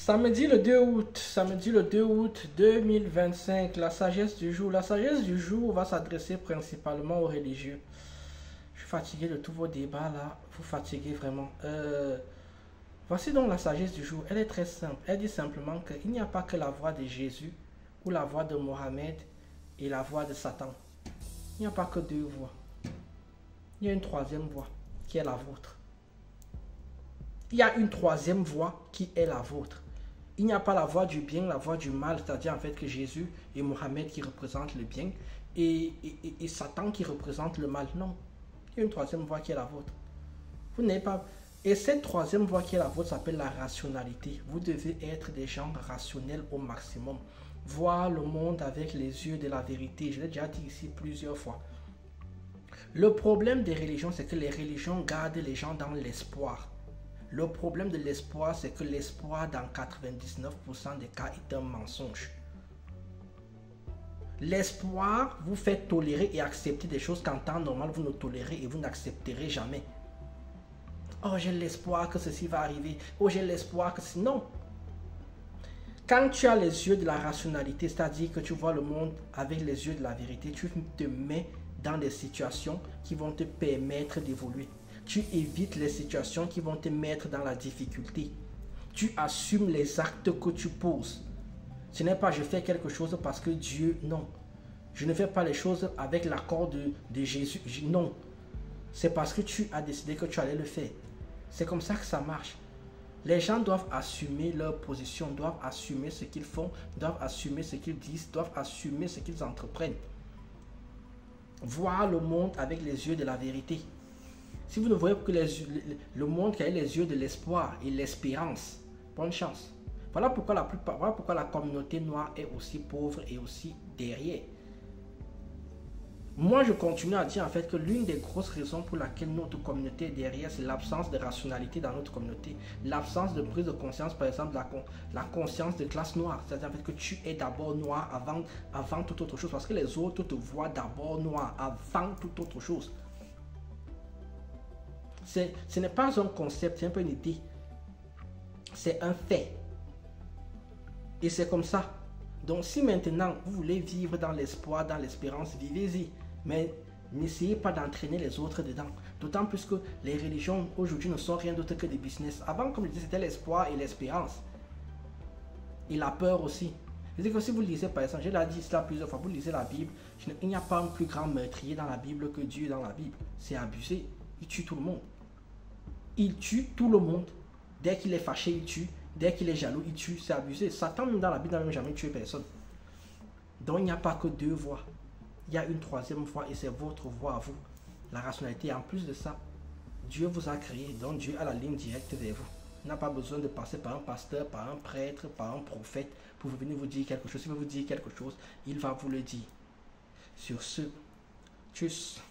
Samedi le 2 août 2025, la sagesse du jour. La sagesse du jour va s'adresser principalement aux religieux. Je suis fatigué de tous vos débats là, vous fatiguez vraiment. Voici donc la sagesse du jour, elle est très simple. Elle dit simplement qu'il n'y a pas que la voix de Jésus ou la voix de Mohamed et la voix de Satan. Il n'y a pas que deux voix. Il y a une troisième voix qui est la vôtre. Il y a une troisième voix qui est la vôtre. Il n'y a pas la voix du bien, la voix du mal, c'est-à-dire en fait que Jésus et Mohamed qui représentent le bien et Satan qui représente le mal. Non, il y a une troisième voix qui est la vôtre. Vous n'avez pas... Et cette troisième voie qui est la vôtre s'appelle la rationalité. Vous devez être des gens rationnels au maximum. Voir le monde avec les yeux de la vérité. Je l'ai déjà dit ici plusieurs fois. Le problème des religions, c'est que les religions gardent les gens dans l'espoir. Le problème de l'espoir, c'est que l'espoir dans 99% des cas est un mensonge. L'espoir vous fait tolérer et accepter des choses qu'en temps normal vous ne tolérez et vous n'accepterez jamais. Oh, j'ai l'espoir que ceci va arriver. Oh, j'ai l'espoir que ceci... Non. Quand tu as les yeux de la rationalité, c'est-à-dire que tu vois le monde avec les yeux de la vérité, tu te mets dans des situations qui vont te permettre d'évoluer. Tu évites les situations qui vont te mettre dans la difficulté. Tu assumes les actes que tu poses. Ce n'est pas je fais quelque chose parce que Dieu... Non. Je ne fais pas les choses avec l'accord de Jésus. Non. C'est parce que tu as décidé que tu allais le faire. C'est comme ça que ça marche. Les gens doivent assumer leur position, doivent assumer ce qu'ils font, doivent assumer ce qu'ils disent, doivent assumer ce qu'ils entreprennent. Voir le monde avec les yeux de la vérité. Si vous ne voyez que le monde qui a les yeux de l'espoir et l'espérance, bonne chance. Voilà pourquoi la communauté noire est aussi pauvre et aussi derrière. Moi, je continue à dire en fait que l'une des grosses raisons pour laquelle notre communauté est derrière, c'est l'absence de rationalité dans notre communauté. L'absence de prise de conscience, par exemple, la conscience de classe noire. C'est-à-dire en fait que tu es d'abord noir avant toute autre chose. Parce que les autres te voient d'abord noir avant toute autre chose. Ce n'est pas un concept, c'est un peu une idée. C'est un fait. Et c'est comme ça. Donc si maintenant vous voulez vivre dans l'espoir, dans l'espérance, vivez-y. Mais n'essayez pas d'entraîner les autres dedans. D'autant plus que les religions aujourd'hui ne sont rien d'autre que des business. Avant, comme je disais, c'était l'espoir et l'espérance. Et la peur aussi. Je dis que si vous lisez par exemple, je l'ai dit cela plusieurs fois, vous lisez la Bible, il n'y a pas un plus grand meurtrier dans la Bible que Dieu dans la Bible. C'est abusé. Il tue tout le monde. Il tue tout le monde. Dès qu'il est fâché, il tue. Dès qu'il est jaloux, il tue. C'est abusé. Satan, même dans la Bible, n'a même jamais tué personne. Donc, il n'y a pas que deux voies. Il y a une troisième voie et c'est votre voie à vous. La rationalité. En plus de ça, Dieu vous a créé. Donc, Dieu a la ligne directe vers vous. Il n'a pas besoin de passer par un pasteur, par un prêtre, par un prophète pour venir vous dire quelque chose. S'il veut vous dire quelque chose, il va vous le dire. Sur ce, tchuss.